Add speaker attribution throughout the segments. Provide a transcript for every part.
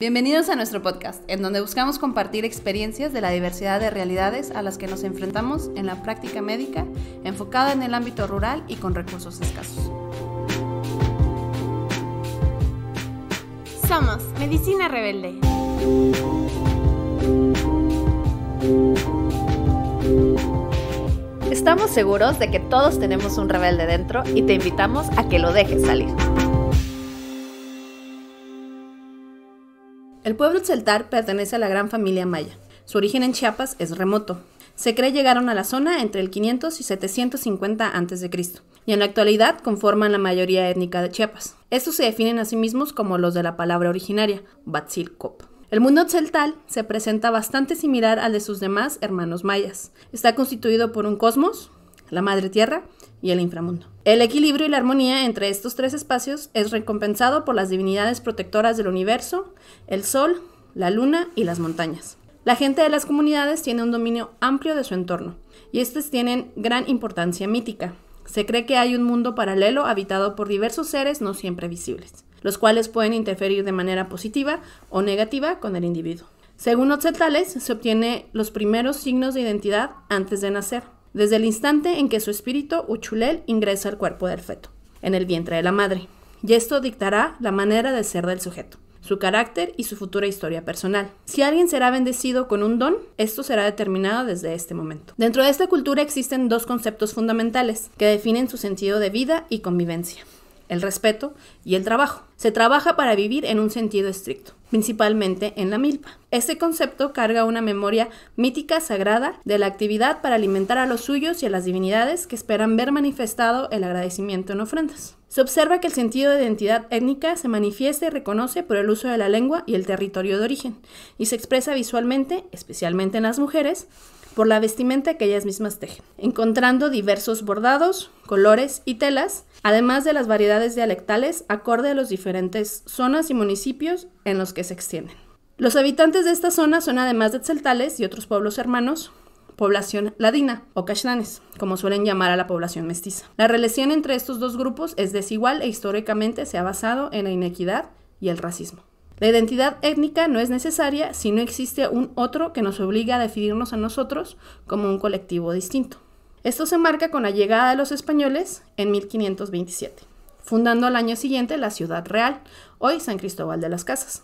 Speaker 1: Bienvenidos a nuestro podcast, en donde buscamos compartir experiencias de la diversidad de realidades a las que nos enfrentamos en la práctica médica, enfocada en el ámbito rural y con recursos escasos.
Speaker 2: Somos Medicina Rebelde.
Speaker 3: Estamos seguros de que todos tenemos un rebelde dentro y te invitamos a que lo dejes salir.
Speaker 1: El pueblo tzeltal pertenece a la gran familia maya. Su origen en Chiapas es remoto. Se cree llegaron a la zona entre el 500 y 750 a.C. y en la actualidad conforman la mayoría étnica de Chiapas. Estos se definen a sí mismos como los de la palabra originaria, Batzilcop. El mundo tzeltal se presenta bastante similar al de sus demás hermanos mayas. Está constituido por un cosmos, la madre tierra y el inframundo. El equilibrio y la armonía entre estos tres espacios es recompensado por las divinidades protectoras del universo, el sol, la luna y las montañas. La gente de las comunidades tiene un dominio amplio de su entorno, y estos tienen gran importancia mítica. Se cree que hay un mundo paralelo habitado por diversos seres no siempre visibles, los cuales pueden interferir de manera positiva o negativa con el individuo. Según los tzeltales, se obtiene los primeros signos de identidad antes de nacer, desde el instante en que su espíritu Uchulel ingresa al cuerpo del feto, en el vientre de la madre, y esto dictará la manera de ser del sujeto, su carácter y su futura historia personal. Si alguien será bendecido con un don, esto será determinado desde este momento. Dentro de esta cultura existen dos conceptos fundamentales que definen su sentido de vida y convivencia: el respeto y el trabajo. Se trabaja para vivir en un sentido estricto, principalmente en la milpa. Este concepto carga una memoria mítica sagrada de la actividad para alimentar a los suyos y a las divinidades que esperan ver manifestado el agradecimiento en ofrendas. Se observa que el sentido de identidad étnica se manifiesta y reconoce por el uso de la lengua y el territorio de origen, y se expresa visualmente, especialmente en las mujeres, por la vestimenta que ellas mismas tejen, encontrando diversos bordados, colores y telas, además de las variedades dialectales acorde a las diferentes zonas y municipios en los que se extienden. Los habitantes de esta zona son, además de tzeltales y otros pueblos hermanos, población ladina o caxlanes, como suelen llamar a la población mestiza. La relación entre estos dos grupos es desigual e históricamente se ha basado en la inequidad y el racismo. La identidad étnica no es necesaria si no existe un otro que nos obliga a definirnos a nosotros como un colectivo distinto. Esto se marca con la llegada de los españoles en 1527, fundando al año siguiente la Ciudad Real, hoy San Cristóbal de las Casas.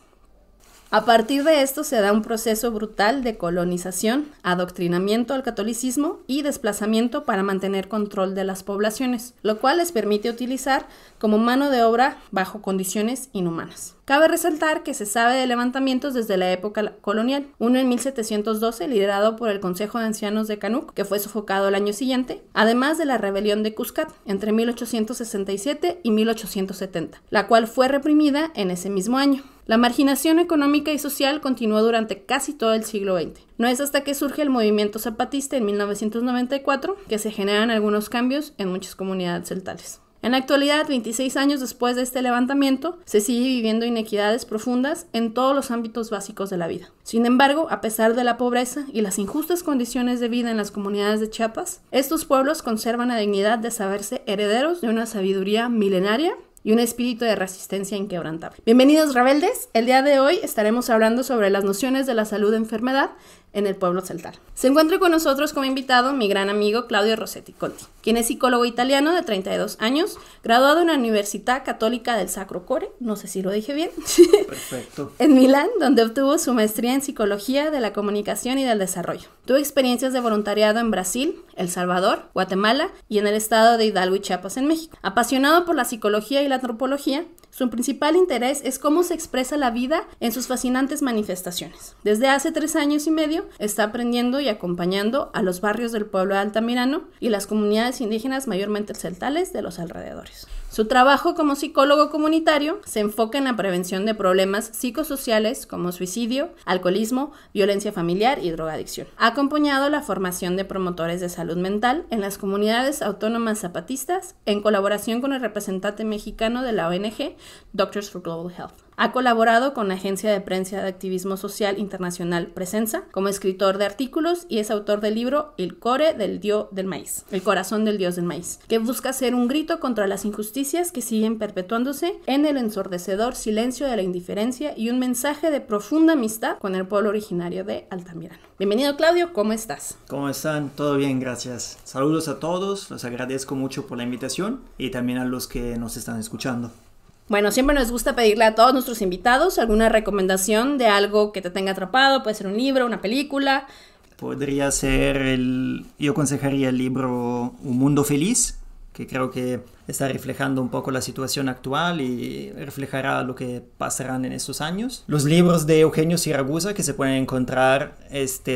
Speaker 1: A partir de esto se da un proceso brutal de colonización, adoctrinamiento al catolicismo y desplazamiento para mantener control de las poblaciones, lo cual les permite utilizar como mano de obra bajo condiciones inhumanas. Cabe resaltar que se sabe de levantamientos desde la época colonial, uno en 1712 liderado por el Consejo de Ancianos de Canuc, que fue sofocado el año siguiente, además de la rebelión de Cuscat entre 1867 y 1870, la cual fue reprimida en ese mismo año. La marginación económica y social continuó durante casi todo el siglo XX. No es hasta que surge el movimiento zapatista en 1994 que se generan algunos cambios en muchas comunidades tzeltales. En la actualidad, 26 años después de este levantamiento, se sigue viviendo inequidades profundas en todos los ámbitos básicos de la vida. Sin embargo, a pesar de la pobreza y las injustas condiciones de vida en las comunidades de Chiapas, estos pueblos conservan la dignidad de saberse herederos de una sabiduría milenaria y un espíritu de resistencia inquebrantable. Bienvenidos rebeldes, el día de hoy estaremos hablando sobre las nociones de la salud e enfermedad en el pueblo tzeltal. Se encuentra con nosotros como invitado mi gran amigo Claudio Rossetti Conti, quien es psicólogo italiano de 32 años, graduado en la Universidad Católica del Sacro Cuore, no sé si lo dije bien,
Speaker 4: Perfecto.
Speaker 1: en Milán, donde obtuvo su maestría en Psicología de la Comunicación y del Desarrollo. Tuvo experiencias de voluntariado en Brasil, El Salvador, Guatemala y en el estado de Hidalgo y Chiapas en México. Apasionado por la psicología y la antropología, su principal interés es cómo se expresa la vida en sus fascinantes manifestaciones. Desde hace 3 años y medio está aprendiendo y acompañando a los barrios del pueblo de Altamirano y las comunidades indígenas mayormente tzeltales de los alrededores. Su trabajo como psicólogo comunitario se enfoca en la prevención de problemas psicosociales como suicidio, alcoholismo, violencia familiar y drogadicción. Ha acompañado la formación de promotores de salud mental en las comunidades autónomas zapatistas en colaboración con el representante mexicano de la ONG Doctors for Global Health. Ha colaborado con la agencia de prensa de activismo social internacional Presenza como escritor de artículos y es autor del libro El corazón del dios del maíz, que busca ser un grito contra las injusticias que siguen perpetuándose en el ensordecedor silencio de la indiferencia y un mensaje de profunda amistad con el pueblo originario de Altamirano. Bienvenido, Claudio, ¿cómo estás?
Speaker 2: ¿Cómo están? Todo bien, gracias. Saludos a todos, los agradezco mucho por la invitación y también a los que nos están escuchando.
Speaker 1: Bueno, siempre nos gusta pedirle a todos nuestros invitados alguna recomendación de algo que te tenga atrapado. Puede ser un libro, una película.
Speaker 2: Podría ser yo aconsejaría el libro Un Mundo Feliz, que creo que está reflejando un poco la situación actual y reflejará lo que pasarán en estos años. Los libros de Eugenio Siragusa, que se pueden encontrar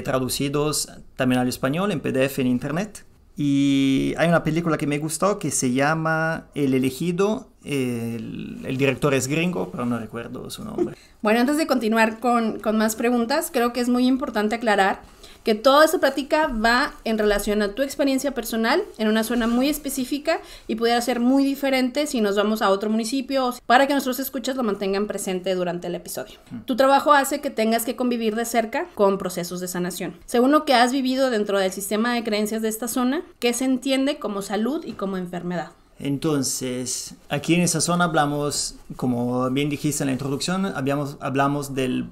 Speaker 2: traducidos también al español en PDF en internet. Y hay una película que me gustó que se llama El Elegido. El director es gringo, pero no recuerdo su nombre.
Speaker 1: Bueno, antes de continuar con más preguntas, creo que es muy importante aclarar que toda esta plática va en relación a tu experiencia personal en una zona muy específica y pudiera ser muy diferente si nos vamos a otro municipio, para que nuestros escuchas lo mantengan presente durante el episodio. Tu trabajo hace que tengas que convivir de cerca con procesos de sanación. Según lo que has vivido dentro del sistema de creencias de esta zona, ¿qué se entiende como salud y como enfermedad?
Speaker 2: Entonces, aquí en esa zona hablamos, como bien dijiste en la introducción, hablamos del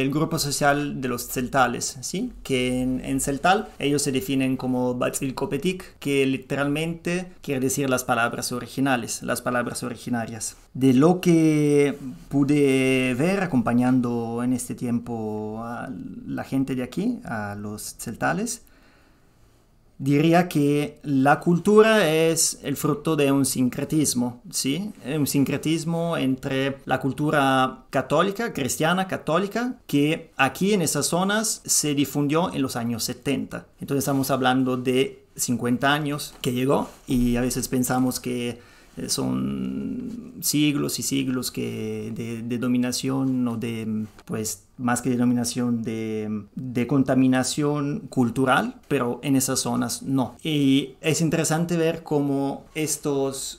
Speaker 2: grupo social de los celtales, ¿sí? Que en celtal ellos se definen como Batzilcopetic, que literalmente quiere decir las palabras originales, las palabras originarias. De lo que pude ver acompañando en este tiempo a la gente de aquí, a los celtales, diría que la cultura es el fruto de un sincretismo, ¿sí? Un sincretismo entre la cultura católica, cristiana católica, que aquí en esas zonas se difundió en los años 70. Entonces estamos hablando de 50 años que llegó y a veces pensamos que son siglos y siglos de dominación o de, pues, más que de dominación, de contaminación cultural, pero en esas zonas no. Y es interesante ver cómo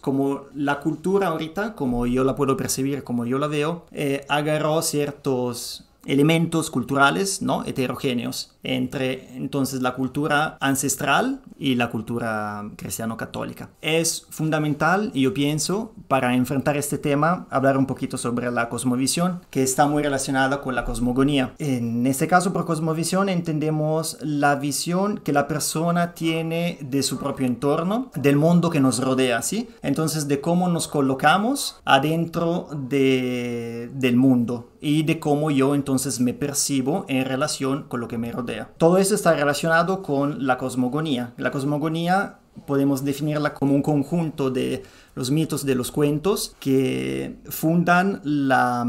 Speaker 2: como la cultura ahorita, como yo la puedo percibir, como yo la veo, agarró ciertos elementos culturales, ¿no? Heterogéneos entre entonces la cultura ancestral y la cultura cristiano-católica. Es fundamental, y yo pienso, para enfrentar este tema, hablar un poquito sobre la cosmovisión, que está muy relacionada con la cosmogonía. En este caso, por cosmovisión entendemos la visión que la persona tiene de su propio entorno, del mundo que nos rodea, ¿sí? Entonces, de cómo nos colocamos adentro del mundo y de cómo yo entonces me percibo en relación con lo que me rodea. Todo eso está relacionado con la cosmogonía. La cosmogonía podemos definirla como un conjunto de los mitos, de los cuentos que fundan la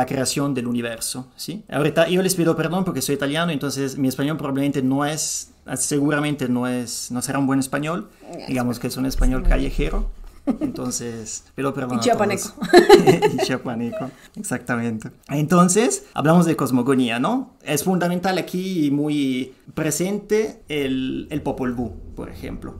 Speaker 2: creación del universo, ¿sí? Ahorita yo les pido perdón porque soy italiano, entonces mi español probablemente seguramente no será un buen español, digamos que es un español callejero. Entonces, pero perdón.
Speaker 1: Y chiapaneco.
Speaker 2: Y chiapaneco, exactamente. Entonces, hablamos de cosmogonía, ¿no? Es fundamental aquí y muy presente el Popol Vuh, por ejemplo.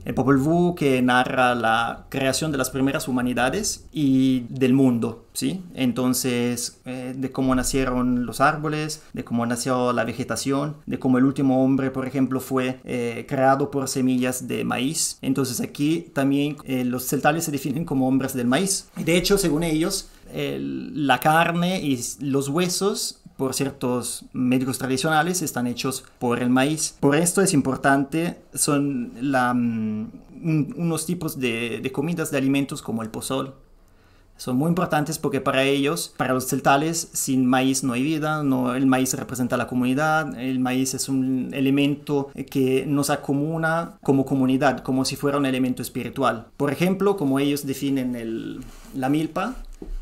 Speaker 2: El Popol Vuh, que narra la creación de las primeras humanidades y del mundo, ¿sí? Entonces, de cómo nacieron los árboles, de cómo nació la vegetación, de cómo el último hombre, por ejemplo, fue creado por semillas de maíz. Entonces aquí también los celtales se definen como hombres del maíz. De hecho, según ellos, la carne y los huesos, por ciertos médicos tradicionales, están hechos por el maíz. Por esto es importante, son unos tipos de comidas, de alimentos como el pozol. Son muy importantes porque para ellos, para los celtales, sin maíz no hay vida, el maíz representa la comunidad, el maíz es un elemento que nos acomuna como comunidad, como si fuera un elemento espiritual. Por ejemplo, como ellos definen la milpa,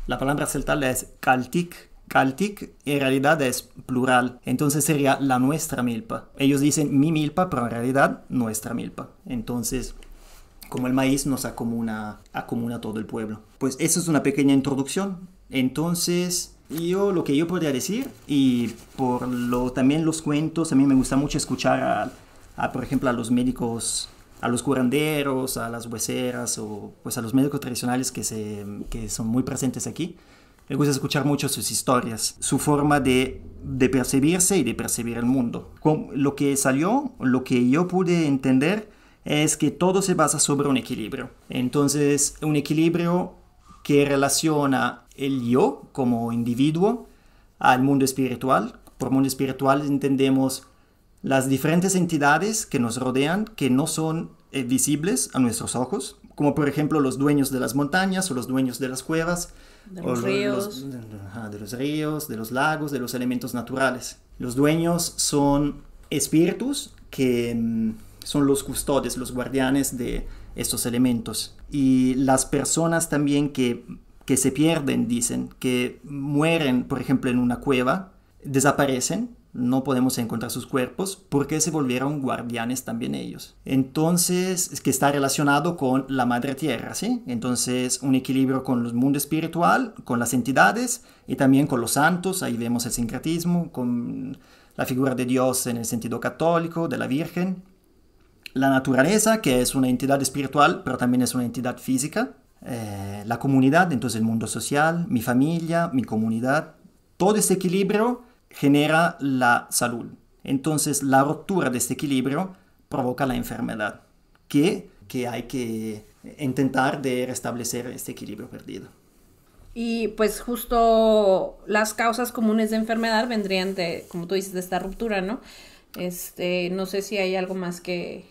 Speaker 2: la palabra celtal es caltic. Caltic en realidad es plural, entonces sería la nuestra milpa. Ellos dicen mi milpa, pero en realidad nuestra milpa. Entonces, como el maíz nos acomuna todo el pueblo. Pues eso es una pequeña introducción. Entonces, lo que yo podría decir, y también los cuentos, a mí me gusta mucho escuchar por ejemplo, a los médicos a los curanderos, a las hueseras o pues a los médicos tradicionales que son muy presentes aquí. Me gusta escuchar mucho sus historias, su forma de percibirse y de percibir el mundo. Lo que salió, lo que yo pude entender es que todo se basa sobre un equilibrio. Entonces, un equilibrio que relaciona el yo como individuo al mundo espiritual. Por mundo espiritual entendemos las diferentes entidades que nos rodean, que no son visibles a nuestros ojos, como por ejemplo los dueños de las montañas o los dueños de las cuevas,
Speaker 1: de los ríos,
Speaker 2: de los ríos, de los lagos, de los elementos naturales. Los dueños son espíritus que son los custodios, los guardianes de estos elementos. Y las personas también que se pierden, dicen, que mueren, por ejemplo, en una cueva, desaparecen, no podemos encontrar sus cuerpos porque se volvieron guardianes también ellos. Entonces, es que está relacionado con la madre tierra, ¿sí? Entonces, un equilibrio con el mundo espiritual, con las entidades y también con los santos. Ahí vemos el sincretismo, con la figura de Dios en el sentido católico, de la Virgen. La naturaleza, que es una entidad espiritual, pero también es una entidad física. La comunidad, entonces el mundo social, mi familia, mi comunidad. Todo este equilibrio genera la salud. Entonces la ruptura de este equilibrio provoca la enfermedad, que hay que intentar de restablecer este equilibrio perdido.
Speaker 1: Y pues justo las causas comunes de enfermedad vendrían de, como tú dices, de esta ruptura, ¿no? No sé si hay algo más que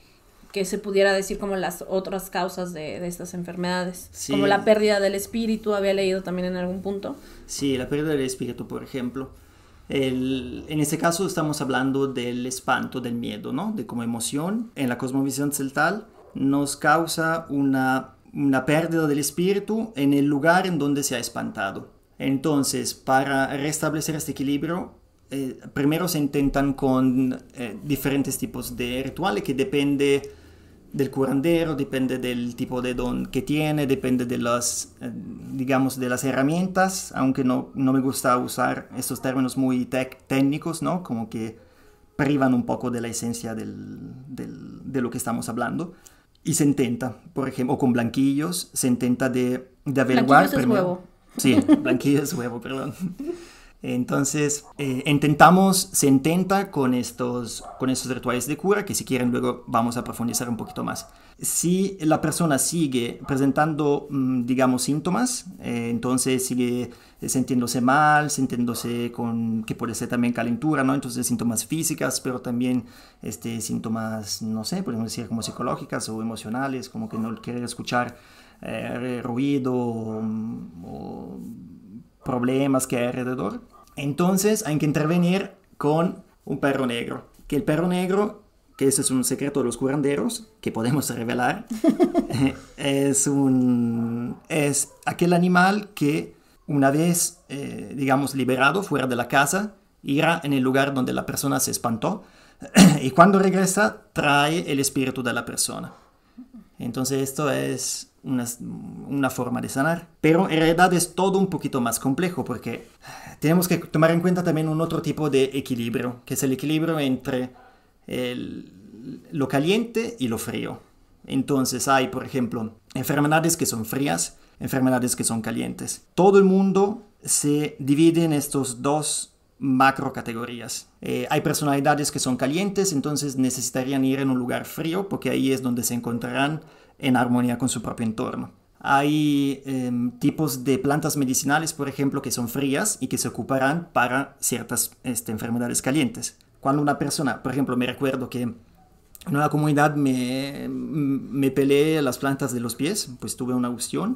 Speaker 1: se pudiera decir como las otras causas de estas enfermedades. Sí. Como la pérdida del espíritu, había leído también en algún punto.
Speaker 2: Sí, la pérdida del espíritu, por ejemplo. En este caso estamos hablando del espanto, del miedo, ¿no? De como emoción. En la cosmovisión celtal nos causa una pérdida del espíritu en el lugar en donde se ha espantado. Entonces, para restablecer este equilibrio, primero se intentan con diferentes tipos de rituales que depende del curandero, depende del tipo de don que tiene, depende de las, digamos, de las herramientas, aunque no me gusta usar estos términos muy técnicos, ¿no? Como que privan un poco de la esencia de lo que estamos hablando. Y se intenta, por ejemplo, o con blanquillos, se intenta de averiguar...
Speaker 1: Blanquillos es huevo.
Speaker 2: Sí, blanquillos es huevo, perdón. Entonces, se intenta con estos rituales de cura, que si quieren luego vamos a profundizar un poquito más. Si la persona sigue presentando, digamos, síntomas, entonces sigue sintiéndose mal, sintiéndose que puede ser también calentura, ¿no? Entonces síntomas físicas, pero también síntomas, no sé, podemos decir como psicológicas o emocionales, como que no quiere escuchar ruido o problemas que hay alrededor. Entonces hay que intervenir con un perro negro. Que el perro negro, que ese es un secreto de los curanderos, que podemos revelar, es aquel animal que una vez, digamos, liberado fuera de la casa, irá en el lugar donde la persona se espantó y cuando regresa trae el espíritu de la persona. Entonces esto es una forma de sanar. Pero en realidad es todo un poquito más complejo porque tenemos que tomar en cuenta también un otro tipo de equilibrio, que es el equilibrio entre lo caliente y lo frío. Entonces hay, por ejemplo, enfermedades que son frías, enfermedades que son calientes. Todo el mundo se divide en estos dos macro categorías. Hay personalidades que son calientes, entonces necesitarían ir en un lugar frío porque ahí es donde se encontrarán en armonía con su propio entorno. Hay tipos de plantas medicinales, por ejemplo, que son frías y que se ocuparán para ciertas enfermedades calientes. Cuando una persona, por ejemplo, me recuerdo que en una comunidad me peleé las plantas de los pies, pues tuve una úlcera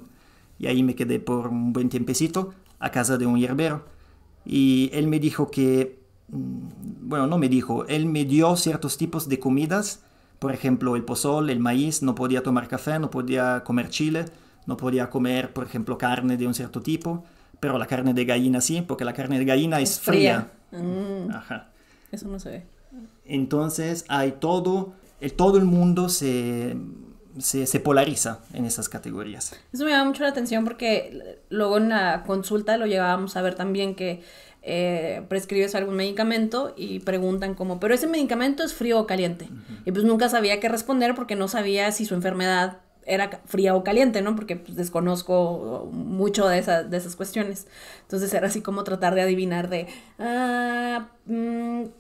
Speaker 2: y ahí me quedé por un buen tiempecito a casa de un hierbero. Y él me dijo que, bueno, no me dijo, él me dio ciertos tipos de comidas, por ejemplo, el pozol, el maíz, no podía tomar café, no podía comer chile, no podía comer, por ejemplo, carne de un cierto tipo, pero la carne de gallina sí, porque la carne de gallina es fría.
Speaker 1: Ajá. Eso no se ve.
Speaker 2: Entonces hay todo el mundo se se polariza en esas categorías.
Speaker 1: Eso me llama mucho la atención porque luego en la consulta lo llegábamos a ver también que prescribes algún medicamento y preguntan como, ¿pero ese medicamento es frío o caliente? Y pues nunca sabía qué responder porque no sabía si su enfermedad era fría o caliente, ¿no? Porque pues, desconozco mucho de esas cuestiones. Entonces era así como tratar de adivinar de,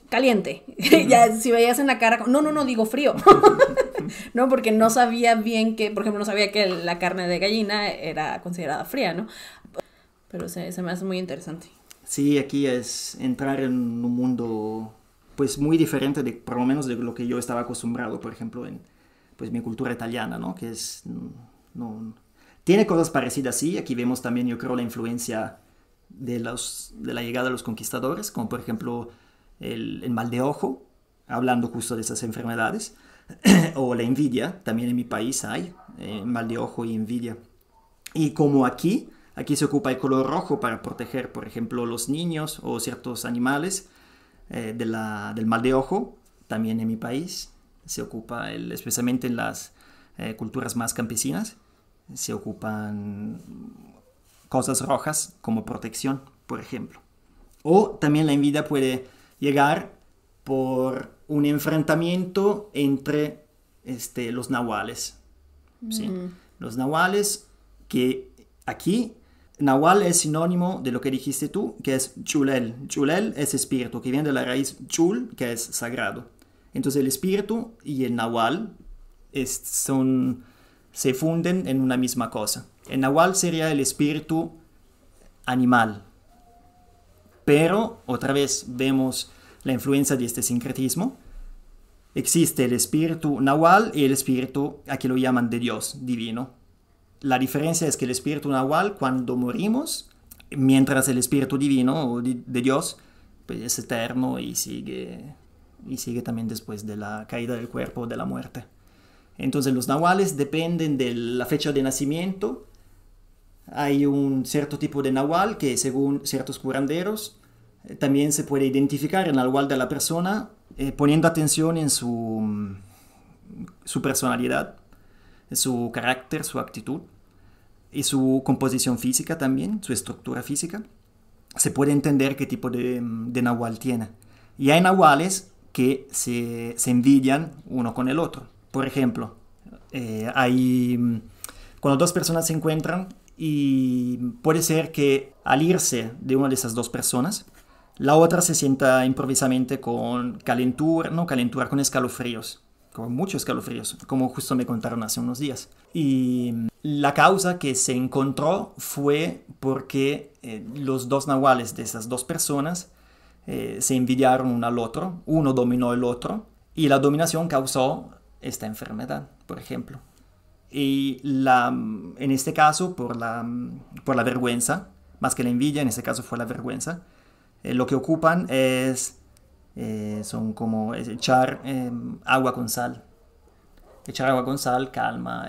Speaker 1: caliente. Ya si veías en la cara, no, digo frío. No, porque no sabía bien que, por ejemplo, no sabía que la carne de gallina era considerada fría, ¿no? Pero se me hace muy interesante.
Speaker 2: Sí, aquí es entrar en un mundo pues muy diferente por lo menos de lo que yo estaba acostumbrado, por ejemplo, en pues mi cultura italiana, ¿no? Que es tiene cosas parecidas, sí. Aquí vemos también, yo creo, la influencia de la llegada de los conquistadores, como por ejemplo el mal de ojo, hablando justo de esas enfermedades, o la envidia, también en mi país hay mal de ojo y envidia. Y como aquí se ocupa el color rojo para proteger, por ejemplo, los niños o ciertos animales del mal de ojo, también en mi país se ocupa, especialmente en las culturas más campesinas, se ocupan cosas rojas como protección, por ejemplo. O también la envidia puede llegar por un enfrentamiento entre los nahuales. ¿Sí? Los nahuales, que aquí, nahual es sinónimo de lo que dijiste tú, que es chulel. Chulel es espíritu, que viene de la raíz chul, que es sagrado. Entonces el espíritu y el nahual se funden en una misma cosa. El nahual sería el espíritu animal. Pero, otra vez, vemos la influencia de este sincretismo. Existe el espíritu nahual y el espíritu, aquí lo llaman de Dios, divino. La diferencia es que el espíritu nahual, cuando morimos, mientras el espíritu divino o de Dios, pues es eterno y sigue también después de la caída del cuerpo, de la muerte. Entonces los nahuales dependen de la fecha de nacimiento. Hay un cierto tipo de nahual que, según ciertos curanderos, también se puede identificar el nahual de la persona poniendo atención en su personalidad, su carácter, su actitud y su composición física también, su estructura física. Se puede entender qué tipo de nahual tiene. Y hay nahuales que se envidian uno con el otro. Por ejemplo, cuando dos personas se encuentran y puede ser que al irse de una de esas dos personas, la otra se sienta improvisamente con calentura, con escalofríos, con muchos escalofríos, como justo me contaron hace unos días. Y la causa que se encontró fue porque los dos nahuales de esas dos personas se envidiaron uno al otro, uno dominó el otro y la dominación causó esta enfermedad, por ejemplo. Y en este caso, por la vergüenza, más que la envidia, en este caso fue la vergüenza, lo que ocupan es echar agua con sal. Echar agua con sal calma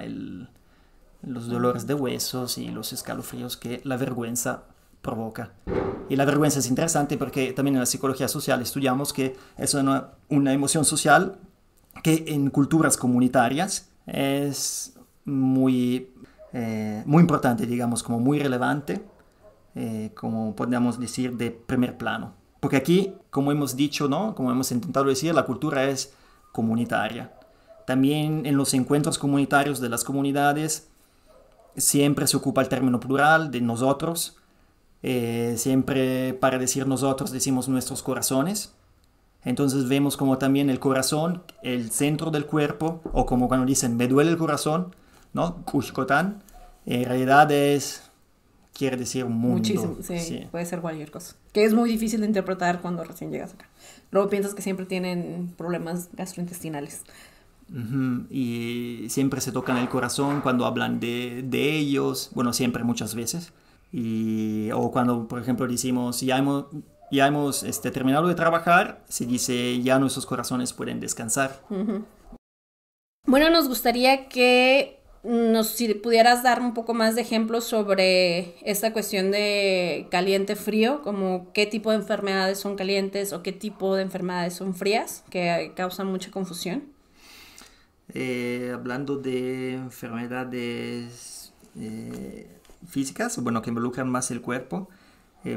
Speaker 2: los dolores de huesos y los escalofríos que la vergüenza provoca. Y la vergüenza es interesante porque también en la psicología social estudiamos que es una emoción social que en culturas comunitarias es muy importante, digamos, como muy relevante, como podríamos decir, de primer plano. Porque aquí, como hemos dicho, ¿no? Como hemos intentado decir, la cultura es comunitaria. También en los encuentros comunitarios de las comunidades siempre se ocupa el término plural de nosotros. Siempre para decir nosotros decimos nuestros corazones. Entonces vemos como también el corazón, el centro del cuerpo, o como cuando dicen me duele el corazón, ¿no? Kushkotan, en realidad quiere decir un mundo.
Speaker 1: Muchísimo, sí, puede ser cualquier cosa. Que es muy difícil de interpretar cuando recién llegas acá. Luego piensas que siempre tienen problemas gastrointestinales.
Speaker 2: Uh-huh. Y siempre se tocan el corazón cuando hablan de ellos, bueno, siempre, muchas veces. O cuando, por ejemplo, decimos ya hemos terminado de trabajar, se dice ya nuestros corazones pueden descansar.
Speaker 1: Uh-huh. Bueno, nos gustaría que si pudieras dar un poco más de ejemplos sobre esta cuestión de caliente-frío, como qué tipo de enfermedades son calientes o qué tipo de enfermedades son frías, que causan mucha confusión.
Speaker 2: hablando de enfermedades físicas, bueno, que involucran más el cuerpo.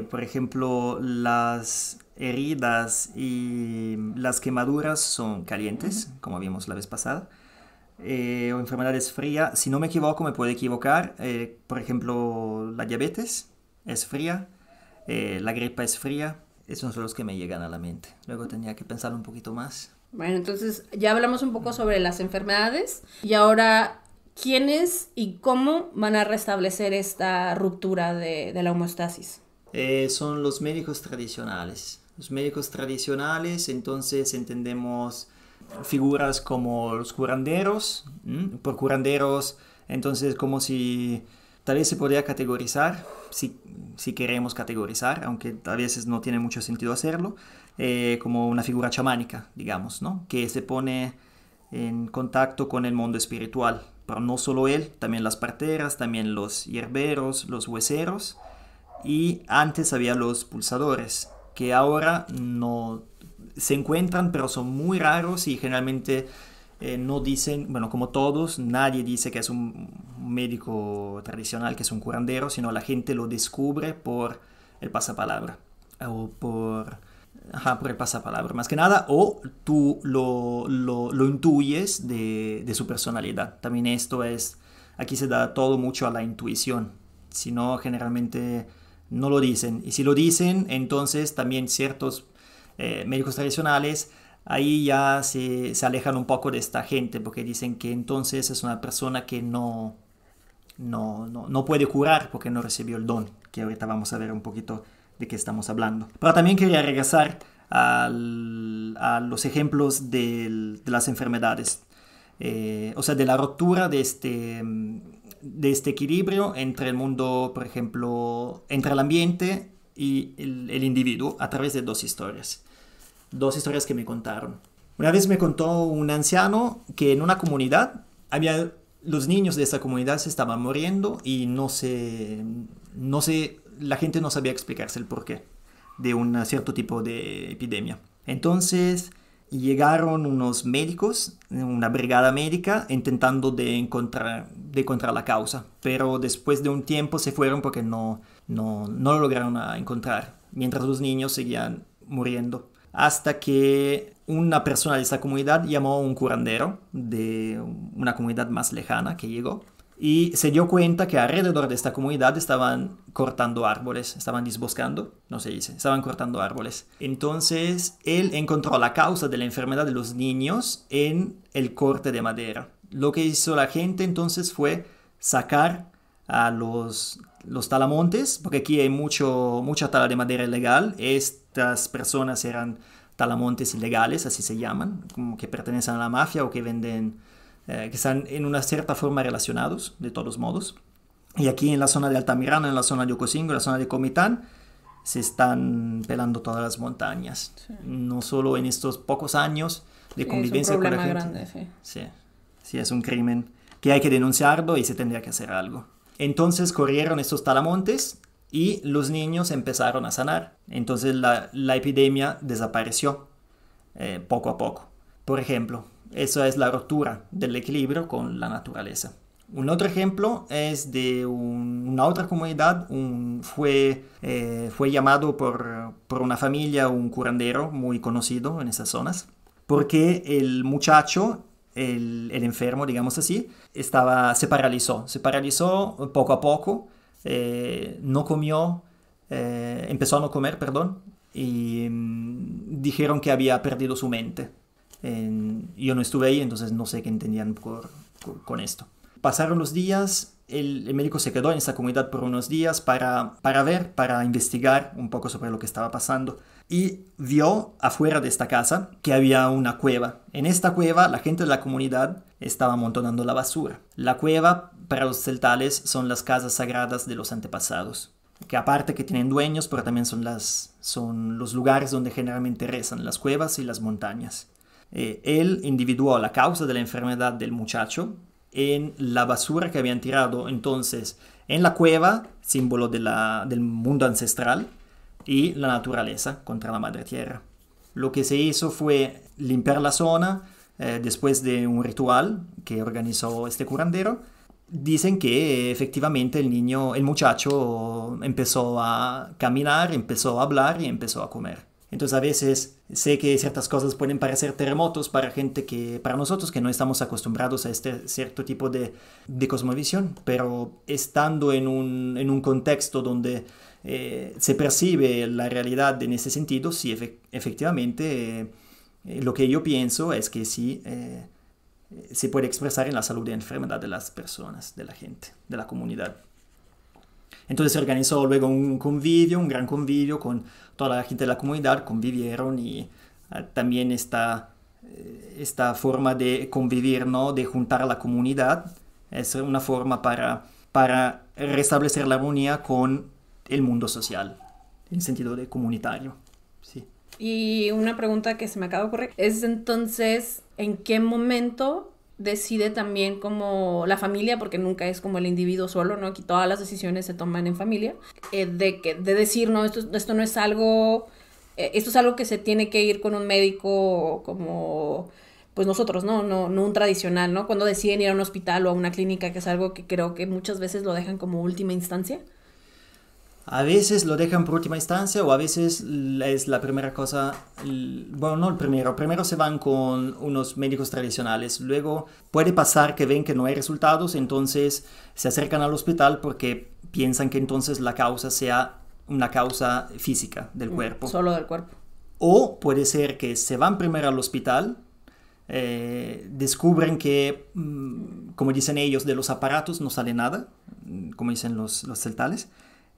Speaker 2: Por ejemplo, las heridas y las quemaduras son calientes, como vimos la vez pasada. O enfermedades frías, si no me equivoco, me puedo equivocar. Por ejemplo, la diabetes es fría, la gripa es fría. Esos son los que me llegan a la mente. Luego tenía que pensar un poquito más.
Speaker 1: Bueno, entonces ya hablamos un poco sobre las enfermedades y ahora, ¿quiénes y cómo van a restablecer esta ruptura de la homeostasis?
Speaker 2: Son los médicos tradicionales. Los médicos tradicionales, entonces entendemos figuras como los curanderos. Por curanderos, entonces como si tal vez se podría categorizar, si queremos categorizar, aunque a veces no tiene mucho sentido hacerlo, como una figura chamánica, digamos, ¿no? Que se pone en contacto con el mundo espiritual. Pero no solo él, también las parteras, también los hierberos, los hueseros. Y antes había los pulsadores, que ahora no se encuentran, pero son muy raros y generalmente no dicen, bueno, como todos, nadie dice que es un médico tradicional, que es un curandero, sino la gente lo descubre por el pasapalabra, o por el pasapalabra, más que nada, o tú lo intuyes de su personalidad. También aquí se da todo mucho a la intuición, si no, generalmente no lo dicen. Y si lo dicen, entonces también ciertos médicos tradicionales ahí ya se alejan un poco de esta gente, porque dicen que entonces es una persona que no puede curar porque no recibió el don, que ahorita vamos a ver un poquito de qué estamos hablando. Pero también quería regresar a los ejemplos de las enfermedades, o sea, de la ruptura de este equilibrio entre el mundo, por ejemplo, entre el ambiente y el individuo a través de dos historias que me contaron. Una vez me contó un anciano que en una comunidad los niños de esa comunidad se estaban muriendo y la gente no sabía explicarse el porqué de un cierto tipo de epidemia. Entonces llegaron unos médicos, una brigada médica, intentando de encontrar la causa, pero después de un tiempo se fueron porque no lo lograron encontrar, mientras los niños seguían muriendo. Hasta que una persona de esa comunidad llamó a un curandero de una comunidad más lejana que llegó y se dio cuenta que alrededor de esta comunidad estaban cortando árboles, estaban disboscando, no se dice, estaban cortando árboles. Entonces él encontró la causa de la enfermedad de los niños en el corte de madera. Lo que hizo la gente entonces fue sacar a los talamontes, porque aquí hay mucha tala de madera ilegal. Estas personas eran talamontes ilegales, así se llaman, como que pertenecen a la mafia o que venden, que están en una cierta forma relacionados, de todos modos. Y aquí en la zona de Altamirano, en la zona de Ocosingo, en la zona de Comitán, se están pelando todas las montañas. Sí. No solo en estos pocos años de convivencia con la gente. Es un problema grande, sí. Sí, es un crimen que hay que denunciarlo y se tendría que hacer algo. Entonces corrieron estos talamontes y los niños empezaron a sanar. Entonces la epidemia desapareció poco a poco. Por ejemplo, esa es la ruptura del equilibrio con la naturaleza. Un otro ejemplo es de una otra comunidad. Fue llamado por una familia, un curandero muy conocido en esas zonas, porque el muchacho, el enfermo, digamos así, se paralizó poco a poco, no comió, empezó a no comer, perdón, y dijeron que había perdido su mente. Yo no estuve ahí, entonces no sé qué entendían con esto. Pasaron los días, el médico se quedó en esa comunidad por unos días para investigar un poco sobre lo que estaba pasando. Y vio afuera de esta casa que había una cueva. En esta cueva la gente de la comunidad estaba amontonando la basura. La cueva para los celtales son las casas sagradas de los antepasados, que aparte que tienen dueños, pero también son los lugares donde generalmente rezan, las cuevas y las montañas. Él individuó la causa de la enfermedad del muchacho en la basura que habían tirado entonces en la cueva, símbolo del mundo ancestral, y la naturaleza contra la madre tierra. Lo que se hizo fue limpiar la zona, después de un ritual que organizó este curandero, dicen que efectivamente el muchacho empezó a caminar, empezó a hablar y empezó a comer. Entonces a veces sé que ciertas cosas pueden parecer terremotos para nosotros que no estamos acostumbrados a este cierto tipo de cosmovisión, pero estando en un contexto donde se percibe la realidad en ese sentido, sí, efectivamente lo que yo pienso es que sí se puede expresar en la salud y enfermedad de las personas, de la gente, de la comunidad. Entonces se organizó luego un gran convivio con toda la gente de la comunidad, convivieron y también esta forma de convivir, ¿no? De juntar a la comunidad, es una forma para restablecer la armonía con el mundo social, en sentido de comunitario. Sí.
Speaker 1: Y una pregunta que se me acaba de ocurrir es entonces, ¿en qué momento decide también como la familia, porque nunca es como el individuo solo, ¿no? Aquí todas las decisiones se toman en familia, de decir, no, esto no es algo, esto es algo que se tiene que ir con un médico como, pues nosotros, ¿no? No un tradicional, ¿no? Cuando deciden ir a un hospital o a una clínica, que es algo que creo que muchas veces lo dejan como última instancia.
Speaker 2: A veces lo dejan por última instancia o a veces es la primera cosa, bueno, no el primero se van con unos médicos tradicionales, luego puede pasar que ven que no hay resultados, entonces se acercan al hospital porque piensan que entonces la causa sea una causa física del cuerpo.
Speaker 1: Solo del cuerpo.
Speaker 2: O puede ser que se van primero al hospital, descubren que, como dicen ellos, de los aparatos no sale nada, como dicen los celtales.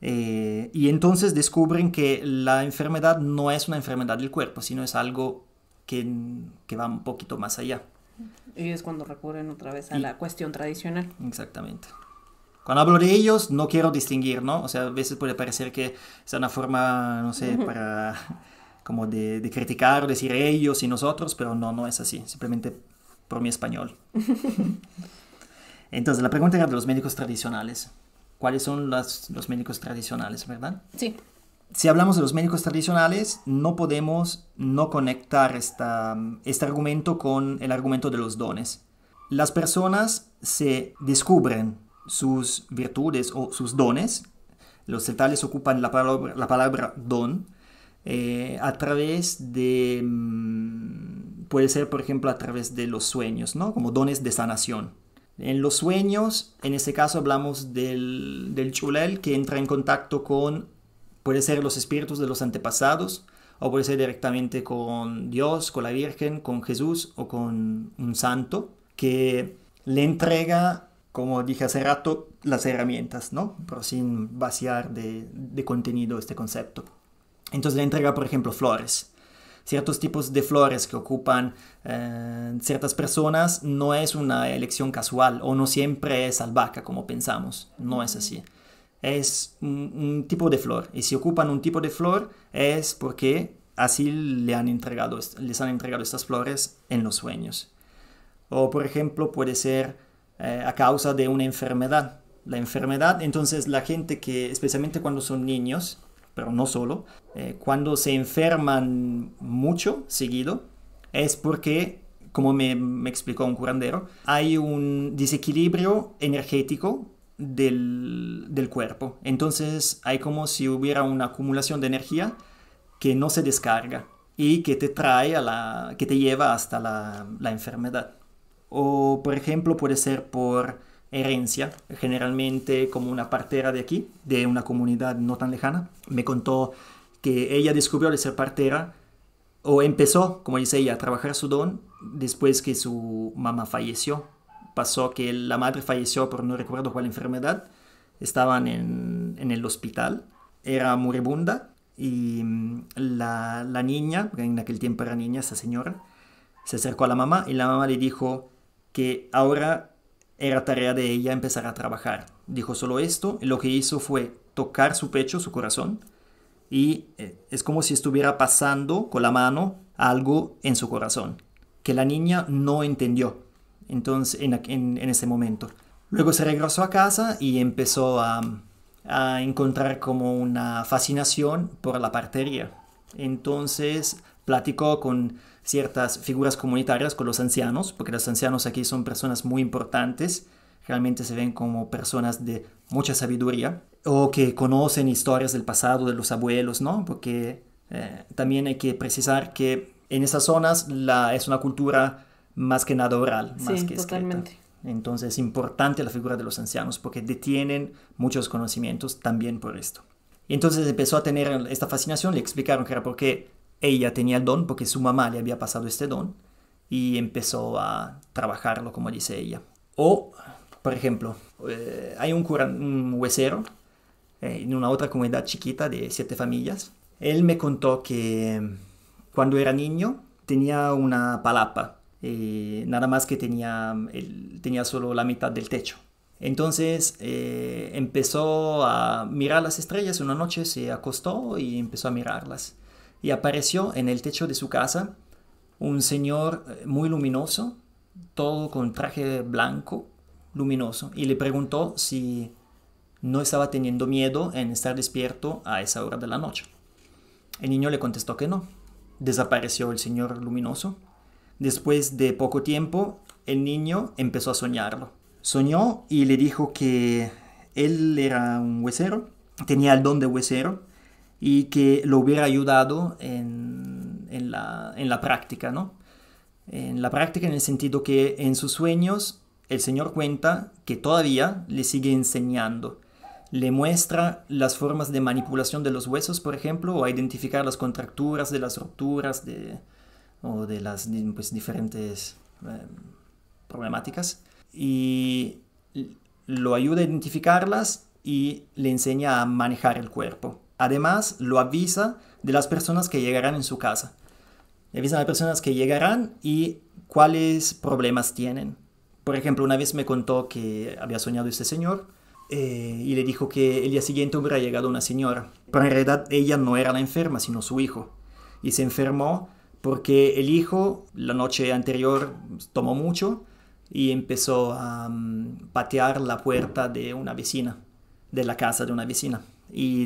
Speaker 2: Y entonces descubren que la enfermedad no es una enfermedad del cuerpo, sino es algo que va un poquito más allá.
Speaker 1: Y es cuando recurren otra vez a la cuestión tradicional.
Speaker 2: Exactamente. Cuando hablo de ellos, no quiero distinguir, ¿no? O sea, a veces puede parecer que es una forma, no sé, para como de criticar o decir ellos y nosotros, pero no es así, simplemente por mi español. Entonces, la pregunta era de los médicos tradicionales. ¿Cuáles son los médicos tradicionales, verdad?
Speaker 1: Sí.
Speaker 2: Si hablamos de los médicos tradicionales, no podemos no conectar este argumento con el argumento de los dones. Las personas se descubren sus virtudes o sus dones. Los celtales ocupan la palabra don a través de, puede ser por ejemplo a través de los sueños, ¿no? Como dones de sanación. En los sueños, en este caso hablamos del chulel que entra en contacto con, puede ser los espíritus de los antepasados, o puede ser directamente con Dios, con la Virgen, con Jesús o con un santo, que le entrega, como dije hace rato, las herramientas, ¿no? Pero sin vaciar de contenido este concepto. Entonces le entrega, por ejemplo, flores. Ciertos tipos de flores que ocupan ciertas personas no es una elección casual o no siempre es albahaca como pensamos, no es así. Es un tipo de flor y si ocupan un tipo de flor es porque así les han entregado estas flores en los sueños. O por ejemplo puede ser a causa de una enfermedad. La enfermedad, entonces la gente que, especialmente cuando son niños, pero no solo, cuando se enferman mucho, seguido, es porque, como me explicó un curandero, hay un desequilibrio energético del cuerpo. Entonces hay como si hubiera una acumulación de energía que no se descarga y que te trae que te lleva hasta la enfermedad. O, por ejemplo, puede ser por herencia, generalmente como una partera de aquí, de una comunidad no tan lejana, me contó que ella descubrió de ser partera o empezó, como dice ella, a trabajar su don después que su mamá falleció. Pasó que la madre falleció por no recuerdo cuál enfermedad, estaban en el hospital, era moribunda y la niña, porque en aquel tiempo era niña esa señora, se acercó a la mamá y la mamá le dijo que ahora era tarea de ella empezar a trabajar. Dijo solo esto y lo que hizo fue tocar su pecho, su corazón, y es como si estuviera pasando con la mano algo en su corazón, que la niña no entendió entonces, en ese momento. Luego se regresó a casa y empezó a encontrar como una fascinación por la partería. Entonces platicó con ciertas figuras comunitarias, con los ancianos, porque los ancianos aquí son personas muy importantes, realmente se ven como personas de mucha sabiduría, o que conocen historias del pasado de los abuelos, ¿no? Porque también hay que precisar que en esas zonas es una cultura más que nada oral, más
Speaker 1: Sí,
Speaker 2: que
Speaker 1: totalmente.
Speaker 2: escrita. Entonces es importante la figura de los ancianos porque detienen muchos conocimientos también por esto. Y entonces empezó a tener esta fascinación, le explicaron que era porque ella tenía el don, porque su mamá le había pasado este don, y empezó a trabajarlo, como dice ella. O, por ejemplo, hay un huesero en una otra comunidad chiquita de 7 familias. Él me contó que cuando era niño tenía una palapa, nada más que tenía solo la mitad del techo. Entonces empezó a mirar las estrellas. Una noche se acostó y empezó a mirarlas. Y apareció en el techo de su casa un señor muy luminoso, todo con traje blanco, luminoso, y le preguntó si no estaba teniendo miedo en estar despierto a esa hora de la noche. El niño le contestó que no. Desapareció el señor luminoso. Después de poco tiempo, el niño empezó a soñarlo. Soñó y le dijo que él era un huesero, tenía el don de huesero y que lo hubiera ayudado en la práctica, ¿no? En la práctica en el sentido que en sus sueños el Señor cuenta que todavía le sigue enseñando. Le muestra las formas de manipulación de los huesos, por ejemplo, o a identificar las contracturas de las rupturas o de las pues, diferentes problemáticas. Y lo ayuda a identificarlas y le enseña a manejar el cuerpo. Además, lo avisa de las personas que llegarán en su casa. Le avisa a las personas que llegarán y cuáles problemas tienen. Por ejemplo, una vez me contó que había soñado este señor y le dijo que el día siguiente hubiera llegado una señora. Pero en realidad ella no era la enferma, sino su hijo. Y se enfermó porque el hijo la noche anterior tomó mucho y empezó a patear la puerta de una vecina, de la casa de una vecina. Y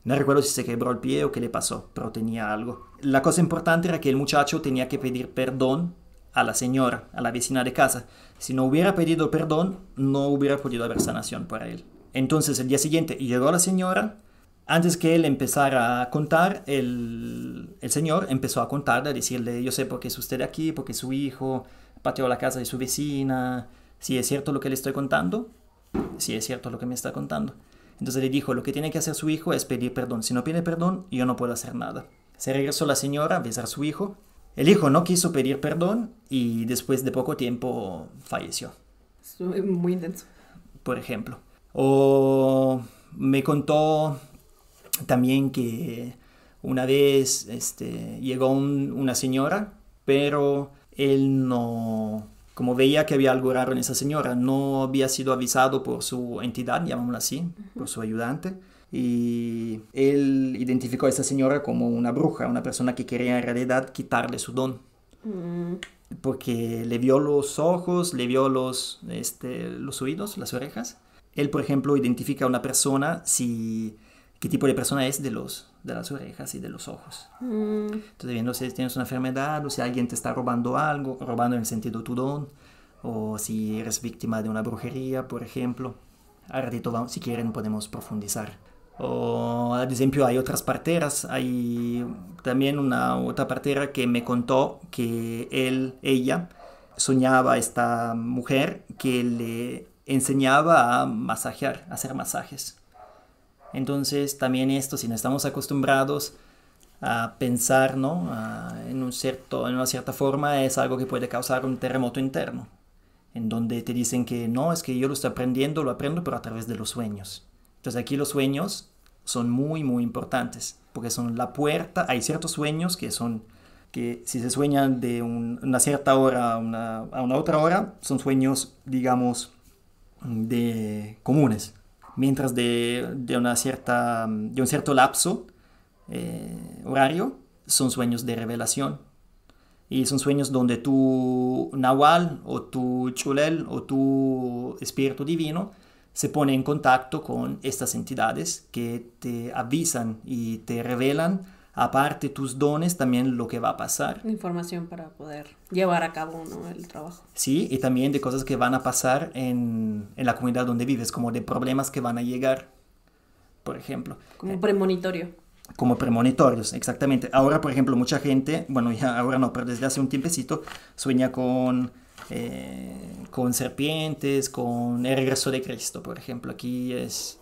Speaker 2: no recuerdo si se quebró el pie o qué le pasó, pero tenía algo. La cosa importante era que el muchacho tenía que pedir perdón a la señora, a la vecina de casa. Si no hubiera pedido perdón, no hubiera podido haber sanación para él. Entonces el día siguiente llegó la señora. Antes que él empezara a contar, el señor empezó a contarle, a decirle: yo sé por qué es usted aquí, porque su hijo pateó la casa de su vecina. Si es cierto lo que le estoy contando, si es cierto lo que me está contando. Entonces le dijo: lo que tiene que hacer su hijo es pedir perdón. Si no pide perdón, yo no puedo hacer nada. Se regresó la señora a besar a su hijo. El hijo no quiso pedir perdón y después de poco tiempo falleció.
Speaker 1: Es muy intenso.
Speaker 2: Por ejemplo. O me contó también que una vez llegó una señora, pero él no, como veía que había algo raro en esa señora, no había sido avisado por su entidad, llamémoslo así, por su ayudante, y él identificó a esa señora como una bruja, una persona que quería en realidad quitarle su don. Porque le vio los ojos, le vio los oídos, las orejas. Él, por ejemplo, identifica a una persona qué tipo de persona es de las orejas y de los ojos. Entonces, viendo si tienes una enfermedad o si alguien te está robando algo, robando en el sentido tu don, o si eres víctima de una brujería, por ejemplo. Al ratito, si quieren, podemos profundizar. O, por ejemplo, hay otras parteras. Hay también una otra partera que me contó que ella soñaba a esta mujer que le enseñaba a masajear, a hacer masajes. Entonces también esto, si no estamos acostumbrados a pensar, ¿no? en una cierta forma, es algo que puede causar un terremoto interno, en donde te dicen que no, es que yo lo estoy aprendiendo, lo aprendo, pero a través de los sueños. Entonces aquí los sueños son muy, muy importantes, porque son la puerta. Hay ciertos sueños que si se sueñan de una cierta hora a una otra hora, son sueños, digamos, comunes. Mientras de un cierto lapso horario, son sueños de revelación. Y son sueños donde tu Nahual o tu Chulel o tu espíritu divino se pone en contacto con estas entidades que te avisan y te revelan aparte tus dones, también lo que va a pasar.
Speaker 1: Información para poder llevar a cabo, ¿no?, el trabajo.
Speaker 2: Sí, y también de cosas que van a pasar en la comunidad donde vives, como de problemas que van a llegar, por ejemplo.
Speaker 1: Como premonitorio.
Speaker 2: Como premonitorios, exactamente. Ahora, por ejemplo, mucha gente, bueno, ya ahora no, pero desde hace un tiempecito, sueña con serpientes, con el regreso de Cristo, por ejemplo. Aquí es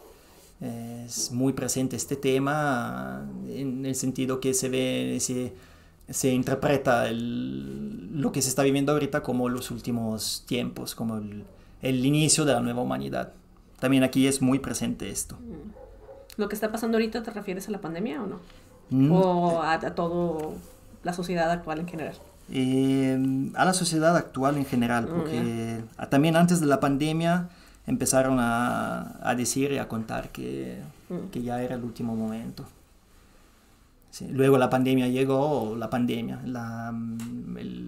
Speaker 2: muy presente este tema en el sentido que se interpreta lo que se está viviendo ahorita como los últimos tiempos, como el inicio de la nueva humanidad. También aquí es muy presente esto.
Speaker 1: ¿Lo que está pasando ahorita te refieres a la pandemia o no?
Speaker 2: Mm.
Speaker 1: ¿O a todo la sociedad actual en general?
Speaker 2: A la sociedad actual en general, porque también antes de la pandemia empezaron a decir y a contar que ya era el último momento. Sí. Luego la pandemia llegó, el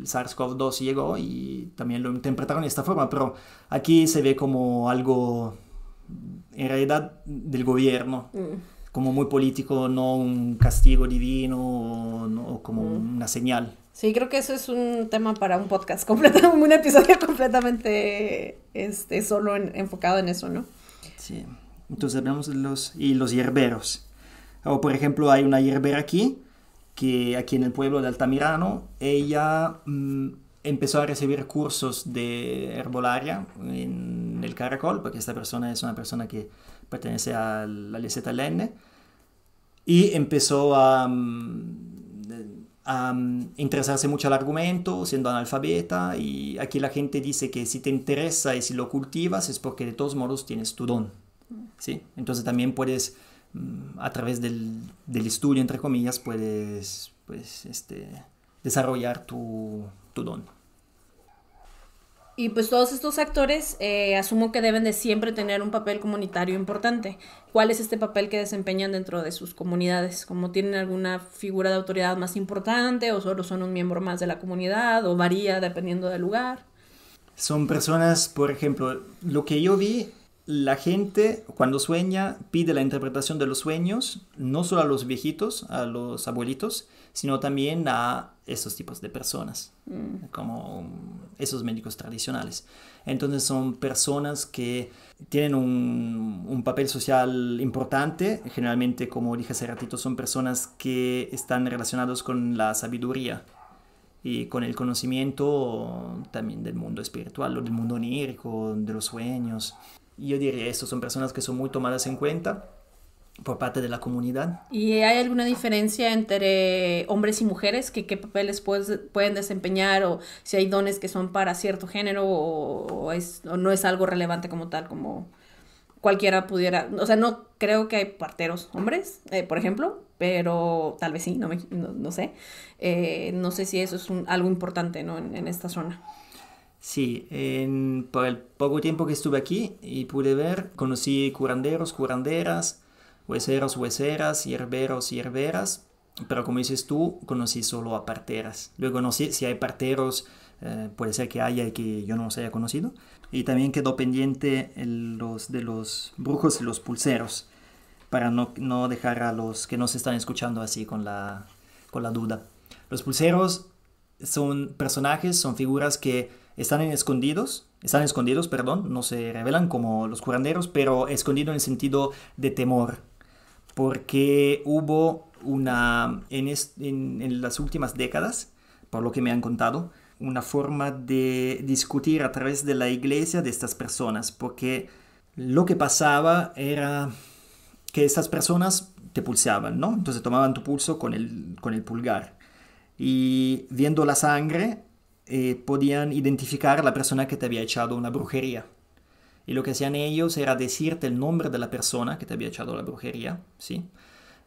Speaker 2: SARS-CoV-2 llegó y también lo interpretaron de esta forma, pero aquí se ve como algo, en realidad, del gobierno, como muy político, no un castigo divino o como una señal.
Speaker 1: Sí, creo que eso es un tema para un podcast completo, un episodio completamente solo enfocado en eso, ¿no?
Speaker 2: Sí, entonces hablamos de los hierberos. O por ejemplo, hay una hierbera aquí en el pueblo de Altamirano, ella empezó a recibir cursos de herbolaria en el Caracol, porque esta persona es una persona que pertenece a la LZLN, y empezó a interesarse mucho al argumento, siendo analfabeta, y aquí la gente dice que si te interesa y si lo cultivas es porque de todos modos tienes tu don, ¿sí? Entonces también puedes, a través del estudio, entre comillas, puedes desarrollar tu don.
Speaker 1: Y pues todos estos actores asumo que deben de siempre tener un papel comunitario importante. ¿Cuál es este papel que desempeñan dentro de sus comunidades? ¿Cómo tienen alguna figura de autoridad más importante o solo son un miembro más de la comunidad o varía dependiendo del lugar?
Speaker 2: Son personas, por ejemplo, lo que yo vi, la gente cuando sueña pide la interpretación de los sueños, no solo a los viejitos, a los abuelitos, sino también a esos tipos de personas, como esos médicos tradicionales. Entonces son personas que tienen un papel social importante, generalmente, como dije hace ratito, son personas que están relacionados con la sabiduría y con el conocimiento también del mundo espiritual, o del mundo onírico, de los sueños. Yo diría eso, son personas que son muy tomadas en cuenta por parte de la comunidad.
Speaker 1: ¿Y hay alguna diferencia entre hombres y mujeres? ¿Qué papeles pueden desempeñar? ¿O si hay dones que son para cierto género o no es algo relevante como tal, como cualquiera pudiera? O sea, no creo que hay parteros hombres, por ejemplo, pero tal vez sí, no sé. No sé si eso es algo importante, ¿no?, en esta zona.
Speaker 2: Sí, por el poco tiempo que estuve aquí y pude ver, conocí curanderos, curanderas, hueseros, hueseras, hierberos, hierberas, pero como dices tú, conocí solo a parteras. Luego no sé si hay parteros, puede ser que haya y que yo no los haya conocido. Y también quedó pendiente de los brujos y los pulseros, para no dejar a los que nos están escuchando así con la duda. Los pulseros son personajes, son figuras que están escondidos, no se revelan como los curanderos, pero escondido en el sentido de temor, porque hubo en las últimas décadas, por lo que me han contado, una forma de discutir a través de la iglesia de estas personas, porque lo que pasaba era que estas personas te pulseaban, ¿no? Entonces tomaban tu pulso con el pulgar y viendo la sangre podían identificar a la persona que te había echado una brujería. Y lo que hacían ellos era decirte el nombre de la persona que te había echado la brujería, ¿sí?